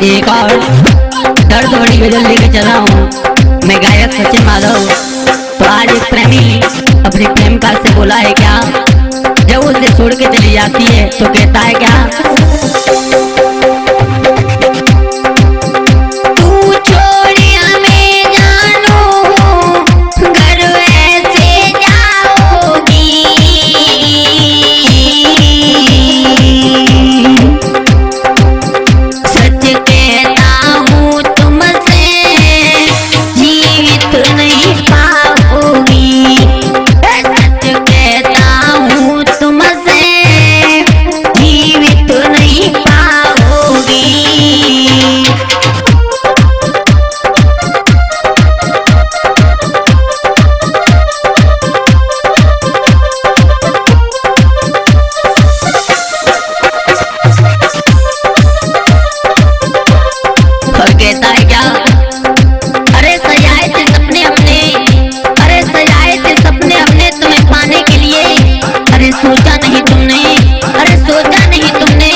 एक और दर्द भरी गजल लेके चला हूँ मैं गायक सचिन माधव। तो आज एक प्रेमी अपनी प्रेमिका से बोला है क्या, जब उसे छोड़ के चली जाती है तो कहता है क्या, कहता है क्या, अरे सजाए थे सपने अपने, अरे सजाए थे सपने अपने तुम्हें पाने के लिए, अरे सोचा नहीं तुमने, अरे सोचा नहीं तुमने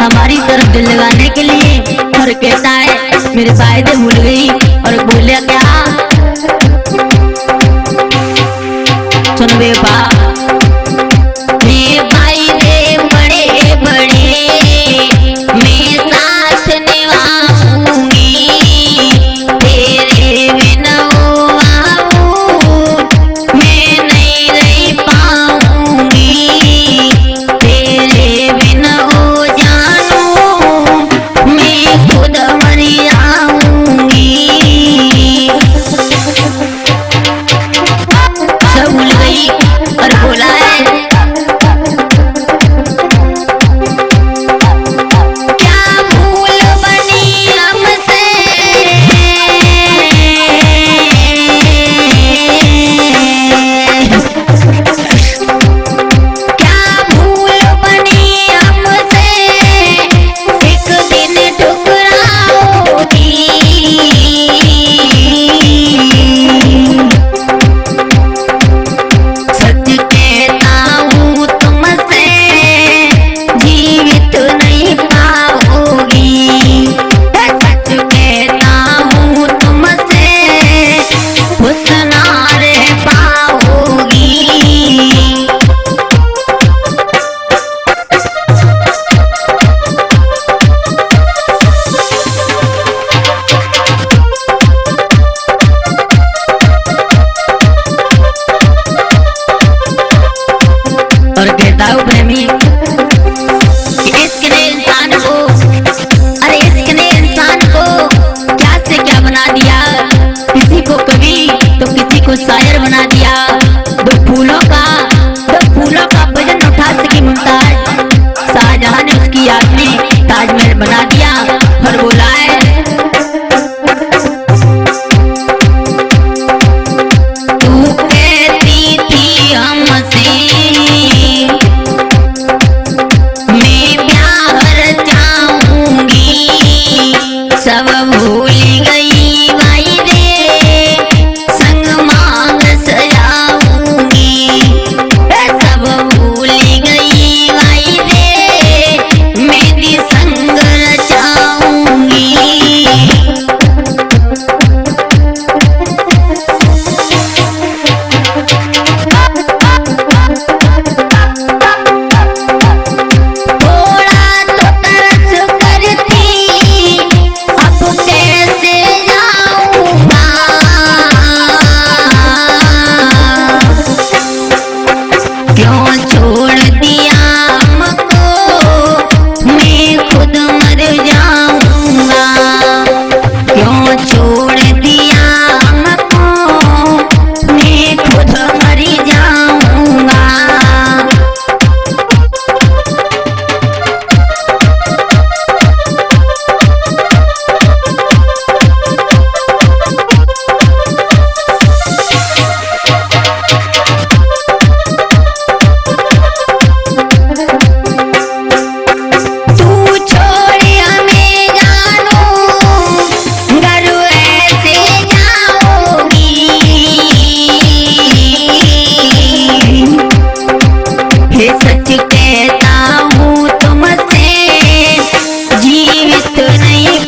हमारी तरफ दिल लगाने के लिए। और कहता है मेरे वायदे भूल गई और बोले क्या, सुन बेबा और कहता हूँ प्रेमी कि इश्क ने इंसान को, अरे इश्क ने इंसान को क्या से क्या बना दिया, किसी को कवि तो किसी को शायर बना दिया। दो फूलों का वजन उठा सकी मुमताज, शाहजहां ने उसकी याद में ताजमहल बना दिया। और बोला है तू कहती थी हमसे सब भूल गई वायदे संग मांग सजाऊंगी, सब भूल गई वायदे मेहंदी संग रचाऊंगी। सच कहता हूँ तुमसे जीवित नहीं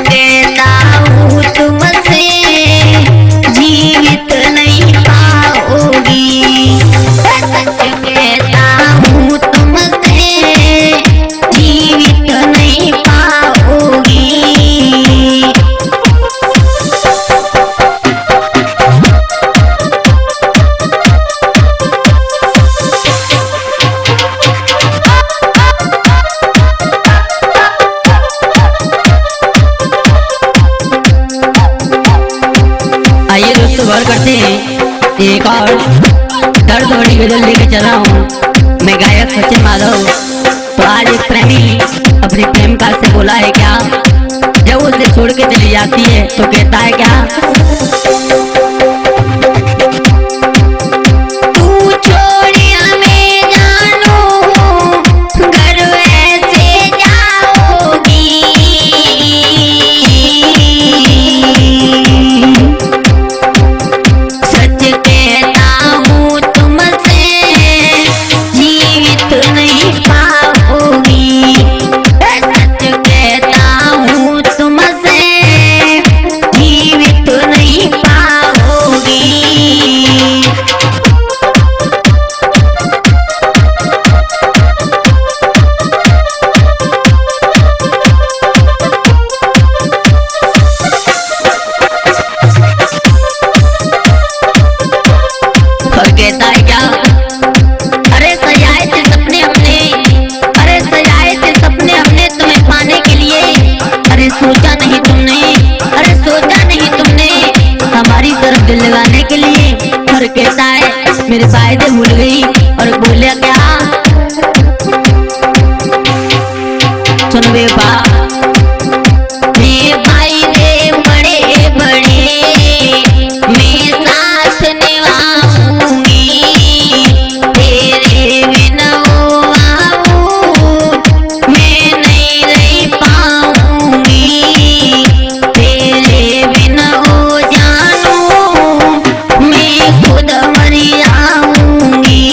कहता हूँ तुमसे जीवित नहीं पाओगी। सच कहता हूँ तुमसे जीवित नहीं पाओगी। आइए दोस्तों गौर करते हैं एक और दर्द भरी गजल लेके चला हूँ मैं गायक सचिन माधव। तो आज एक प्रेमी अपनी प्रेमिका से बोला है क्या, जब उसे छोड़ के चली जाती है तो कहता है क्या, तू छोड़ हमें जानू घर ऐसे जाओगी। सच कहता हूँ तुमसे जीवित नहीं पाओगी। सच कहता हूँ तुमसे जीवित नहीं पाओगी। और कहता है क्या, अरे सजाए थे सपने हमने, अरे सजाए थे सपने हमने तुम्हें पाने के लिए। अरे सोचा नहीं तुमने, अरे सोचा नहीं तुमने हमारी तरफ दिल लगाने के लिए। और कहता है मेरे फायदे भूल गई और बोले क्या, सुन बेबा फायदे बड़े बड़े मैं साथ निभाऊंगी। तेरे बिना वो आऊं मैं नहीं रह पाऊंगी। तेरे बिना वो जानू मैं खुद मर जाऊंगी।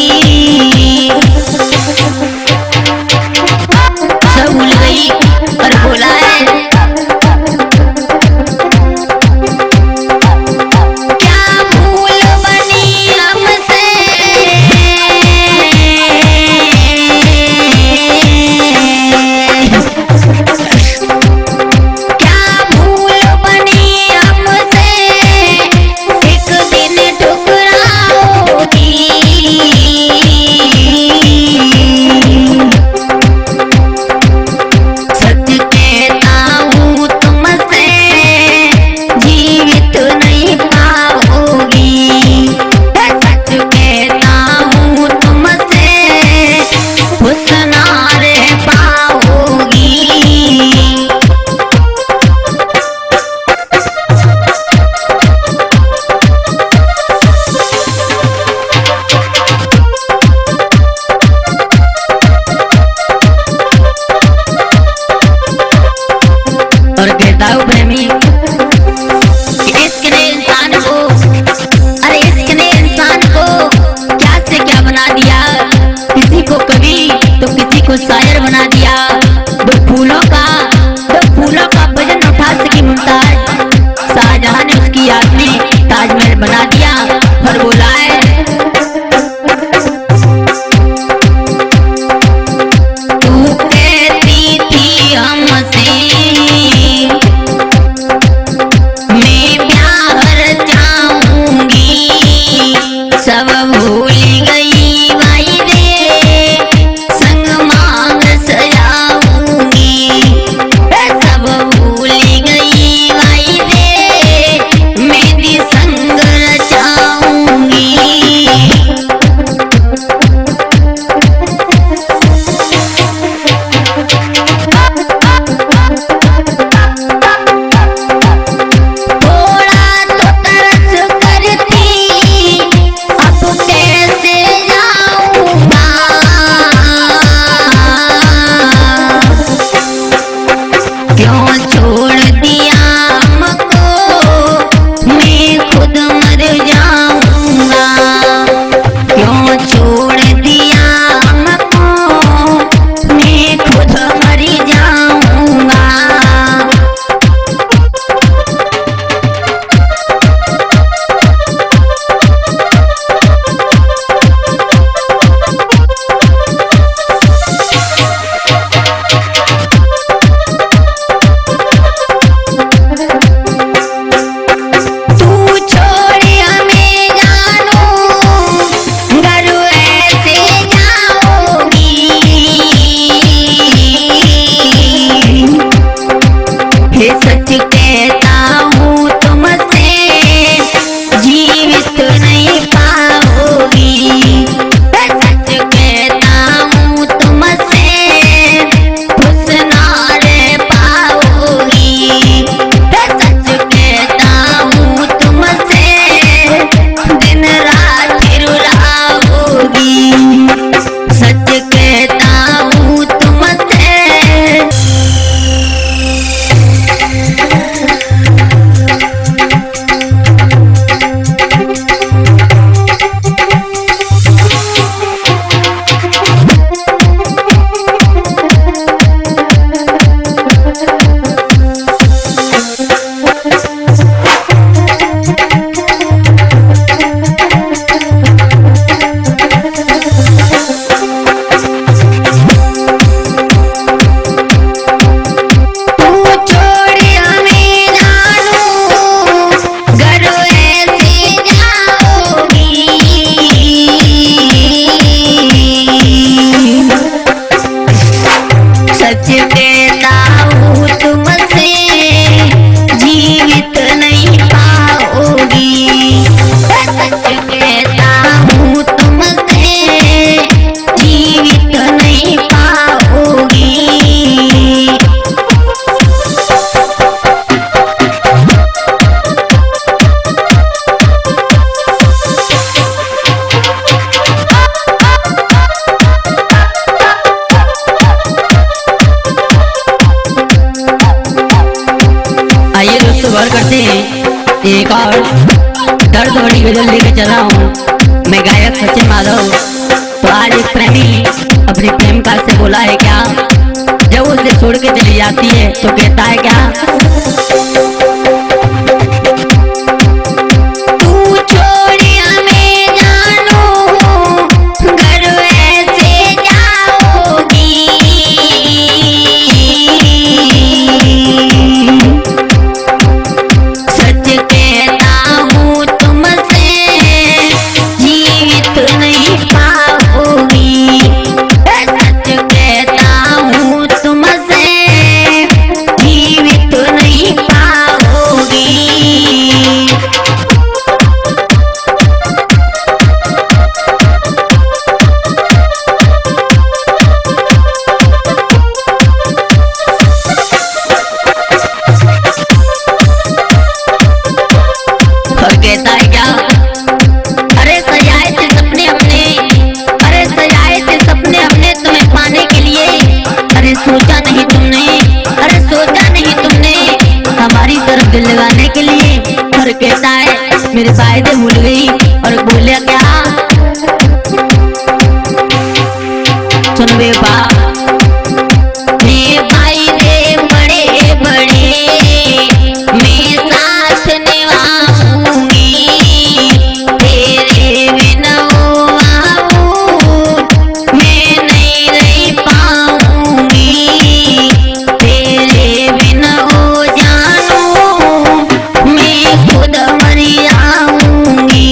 और करते हैं एक और दर्द भरी गजल लेके चला हूँ मैं गायक सचिन माधव। तो आज एक प्रेमी अपनी प्रेमिका से बोला है क्या, जब उसे छोड़ के चली जाती है तो कहता है क्या, तू छोड़ हमें जानू घर ऐसे जाओगी, सच कहता हूँ तुमसे जीवित नहीं पाओगी, सच कहता हूँ तुमसे जीवित नहीं पाओगी। और कहता है क्या, अरे सजाए थे सपने अपने, अरे सजाए थे सपने अपने तुम्हें पाने के लिए, अरे सोचा नहीं तुमने, अरे सोचा नहीं तुमने हमारी तरफ दिल लगाने के लिए। और कहता है मेरे फायदे भूल गई और बोले क्या, सुन बे फायदे बड़े बड़े मैं साथ निभाऊंगी, तेरे बिना मैं नहीं रह पाऊंगी, तेरे बिना जानू मैं खुद मर जाऊंगी।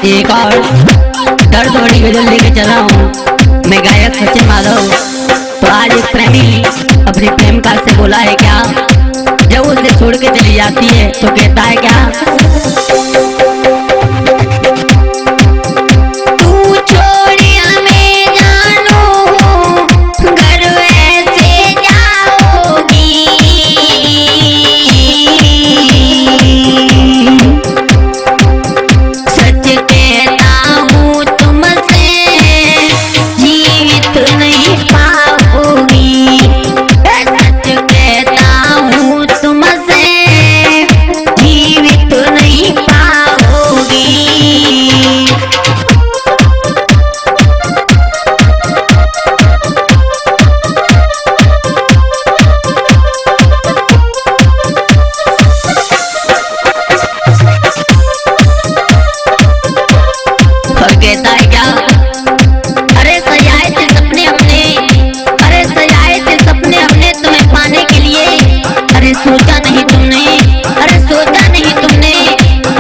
एक और दर्द भरी गजल लेके चला हूँ मैं गायक सचिन माधव। तो आज एक प्रेमी अपनी प्रेमिका से बोला है क्या, जब उसे छोड़ के चली जाती है तो कहता है क्या, कहता है क्या, अरे सजाए थे सपने हमने, अरे सजाए थे सपने हमने तुम्हें पाने के लिए, अरे सोचा नहीं तुमने, अरे सोचा नहीं तुमने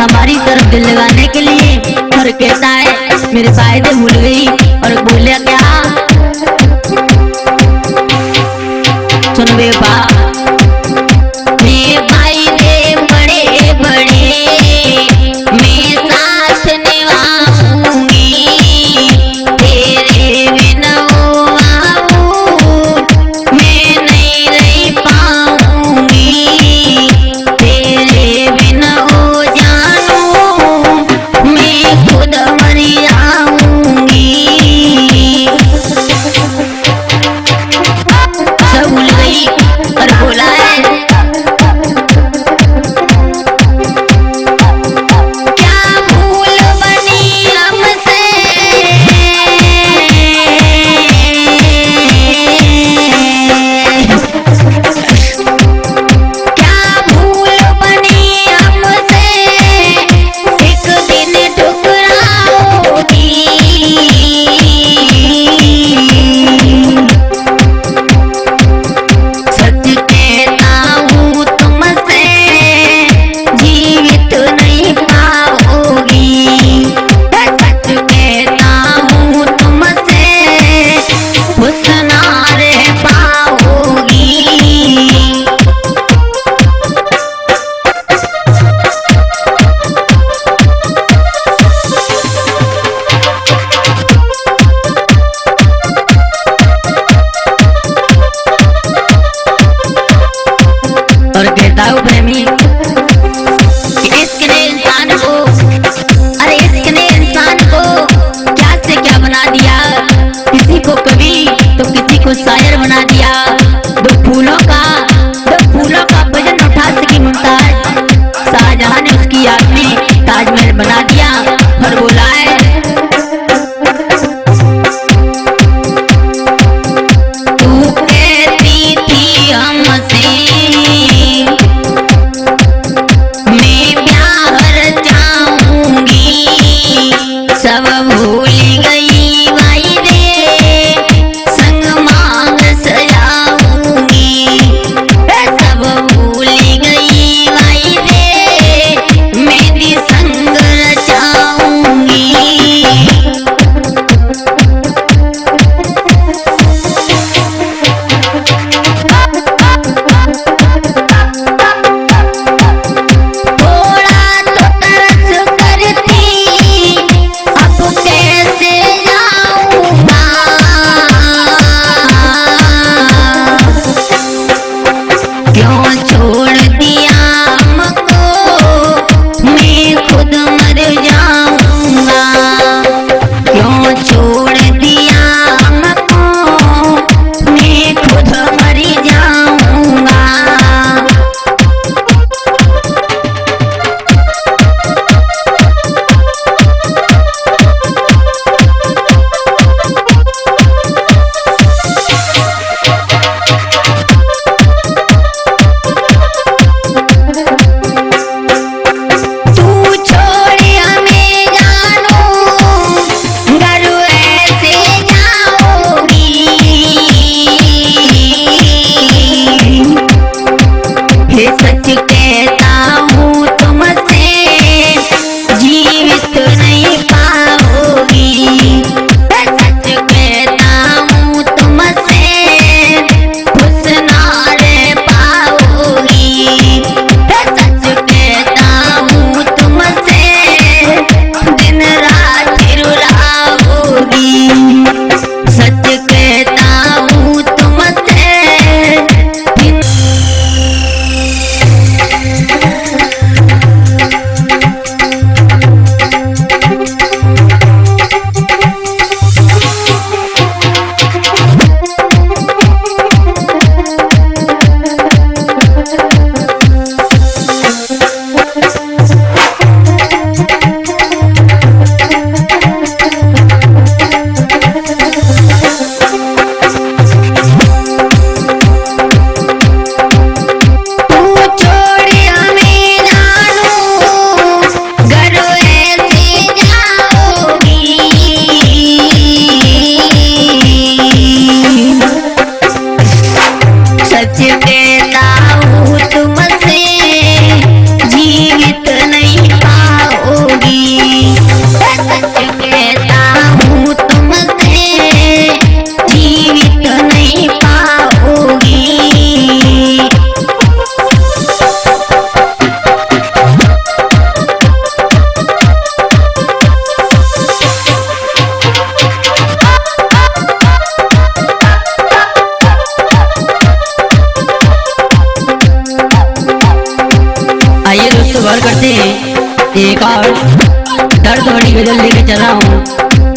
हमारी तरफ दिल लगाने के लिए। और कहता है मेरे फायदे भूल गई और बोले क्या, सुन बेबा की गजल लेके चला हूँ।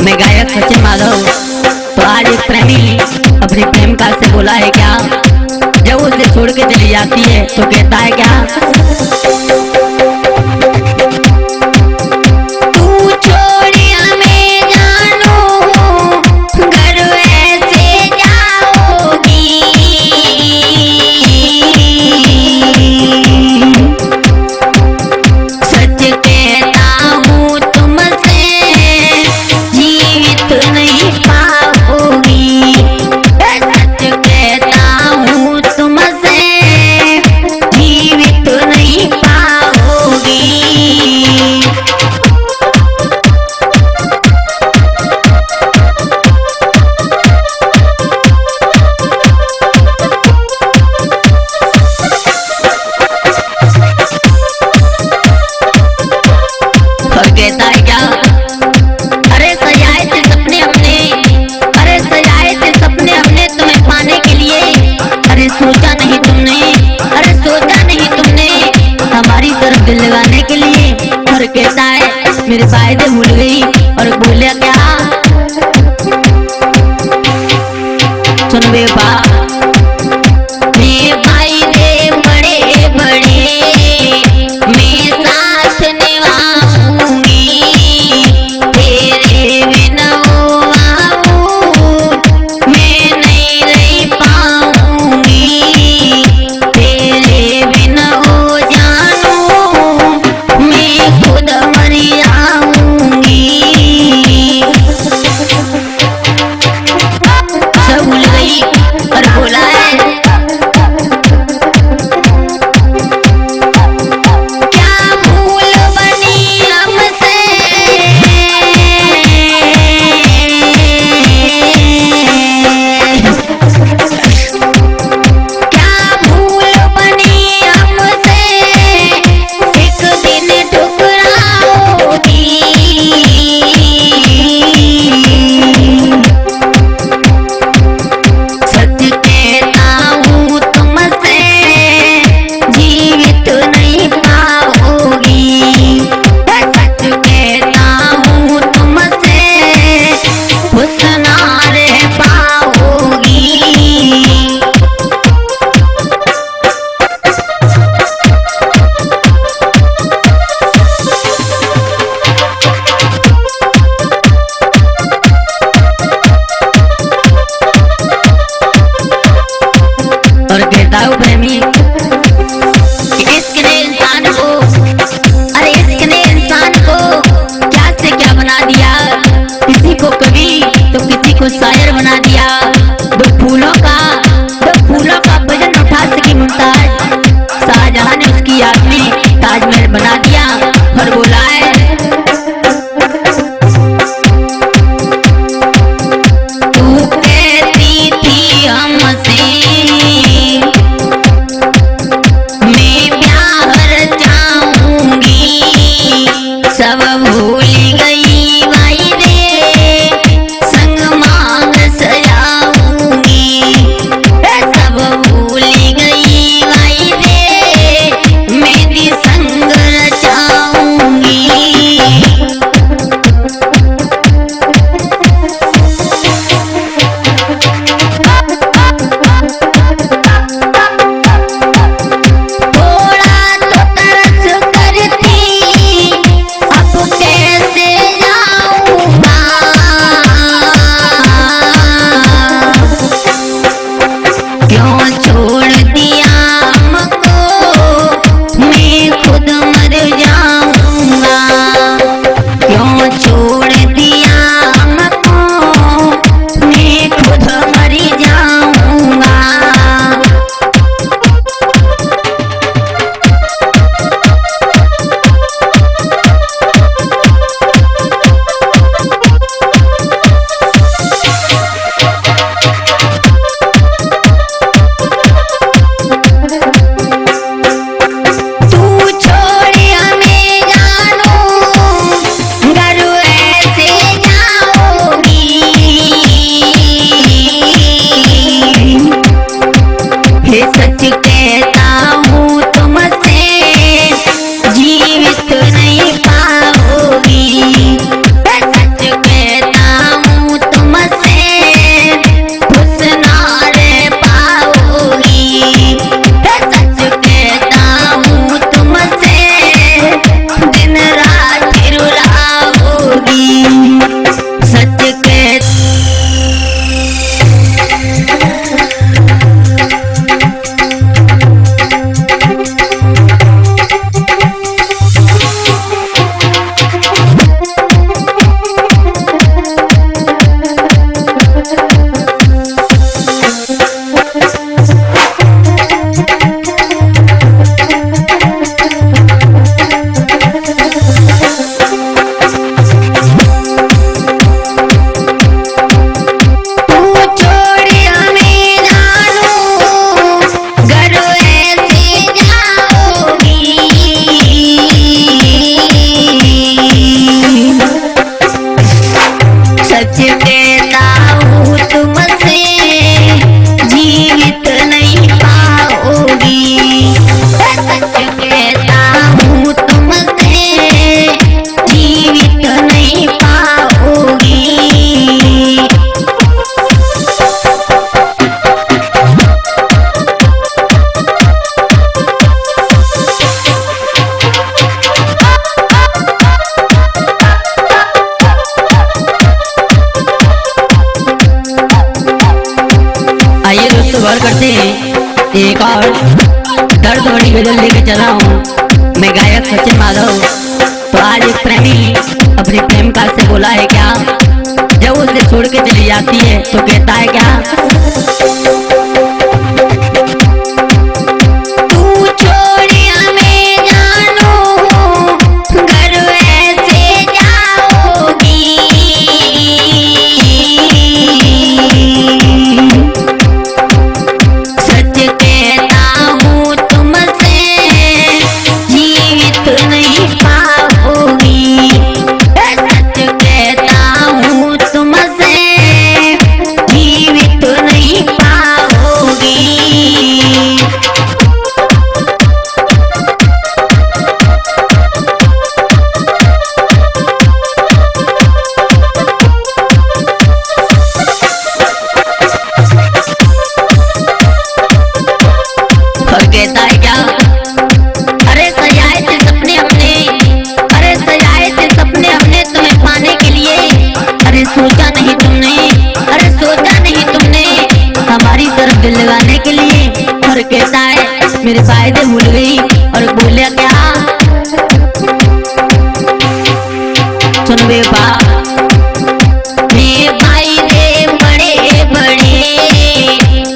मैं गायक सचिन माधव। तो आज एक प्रेमी अपनी प्रेमिका से बोला है क्या, जब उसे छोड़ के चली जाती है तो कहता है क्या, तू छोड़ हमें जानू घर ऐसे जाओगी, सच कहता हूँ तुमसे जीवित नहीं पाओगी, सच कहता हूँ तुमसे जीवित नहीं पाओगी। से एक और दर्द भरी गजल लेके चला हूँ। मैं गायक सचिन माधव। तो आज एक प्रेमी अपनी प्रेमिका से बोला है क्या, जब उसे छोड़ के चली जाती है तो कहता है क्या, कहता है क्या, अरे सजाए थे सपने हमने, अरे सजाए थे सपने हमने तुम्हें पाने के लिए, अरे सोचा नहीं तुमने, अरे सोचा नहीं तुमने हमारी तरफ दिल लगाने के लिए। और कहता है मेरे फायदे भूल गई और बोले क्या, सुन बेबा भाई दे बड़े बड़े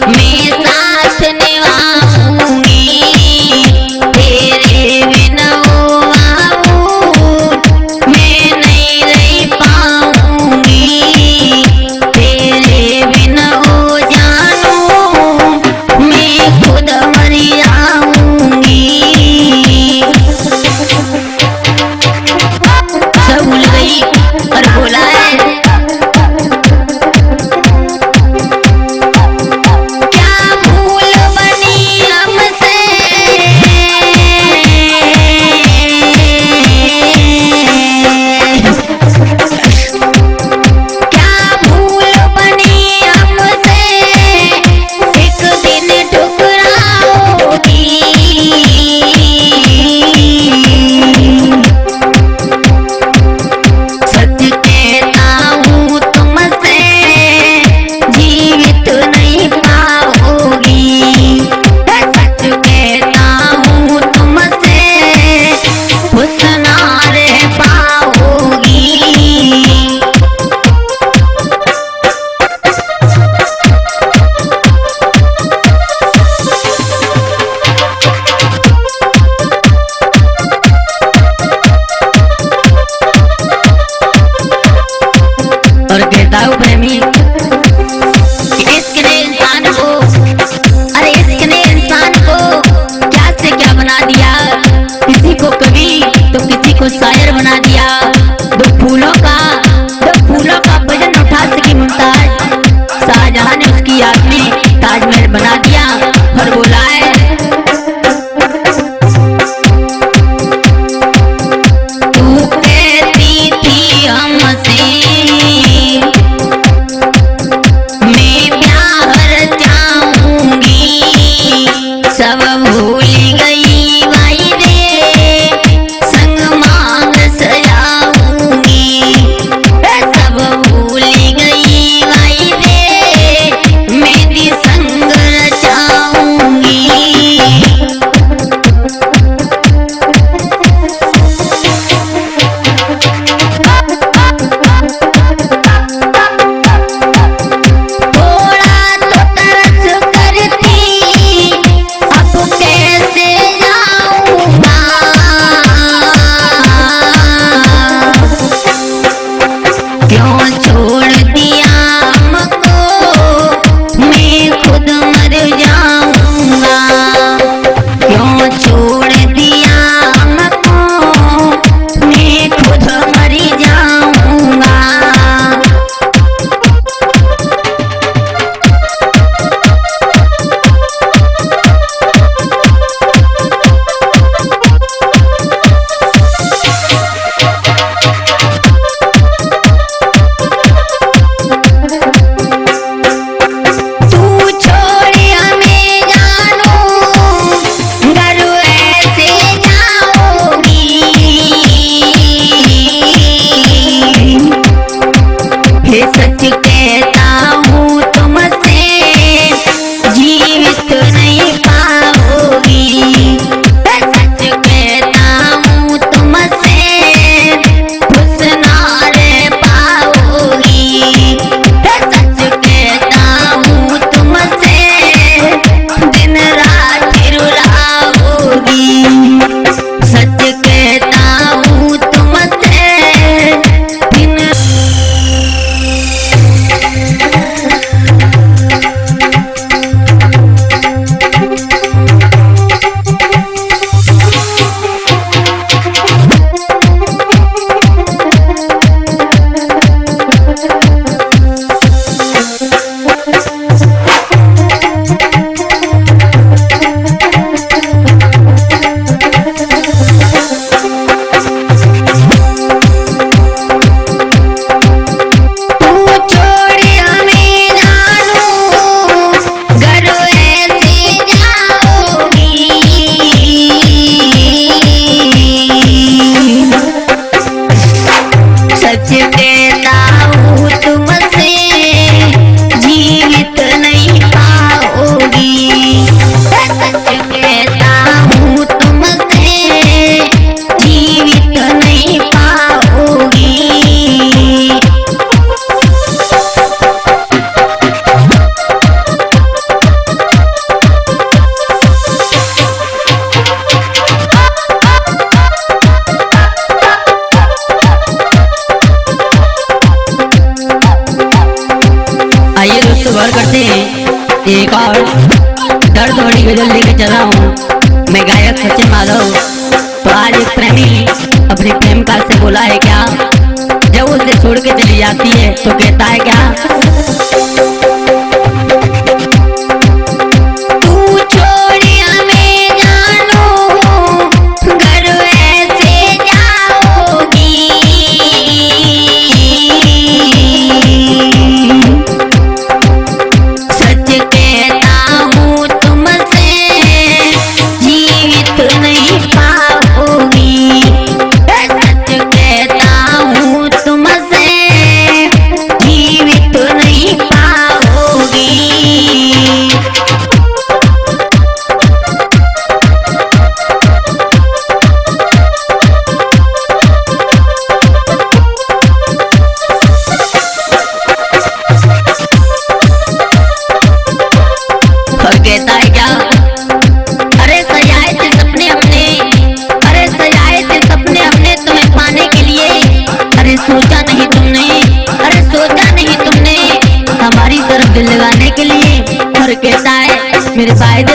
मैं साथ निभाऊंगी, तेरे बिना मैं नहीं रह पाऊंगी, तेरे बिना हो जानू मैं खुद मर जाऊंगी। सब भूल गई और बोला है और कहता हूँ प्रेमी इश्क ने इंसान को, अरे इश्क ने इंसान को क्या से क्या बना दिया, किसी को कवि तो किसी को शायर बना दिया। दो फूलों का वजन उठा सकी मुमताज, शाहजहां ने उसकी याद में ताजमहल बना दिया। और बोला है तू कहती थी हमसे सब भूल गई भाई रे संग मांग सजाऊंगी, सब भूल गई भाई रे मेहंदी संग रचाऊंगी। सच कहता हूँ तुमसे जीवित एक और दर्द भरी गजल लेके चला हूँ। मैं गायक सचिन माधव। तो आज एक प्रेमी अपनी प्रेमिका से बोला है क्या, जब उसे छोड़ के चली जाती है तो कहता है क्या, तू छोड़ हमें जानो घर वैसे जाओगी, सच कहता हूँ तुमसे जीवित नहीं पाओगी, सच कहता हूँ तुमसे जीवित नहीं पाओगी। और कहता है क्या, अरे सजाए थे सपने अपने, अरे सजाए थे सपने अपने तुम्हें पाने के लिए, अरे सोचा नहीं तुमने, अरे सोचा नहीं तुमने हमारी तरफ दिल लगाने के लिए। और कहता है मेरे फायदे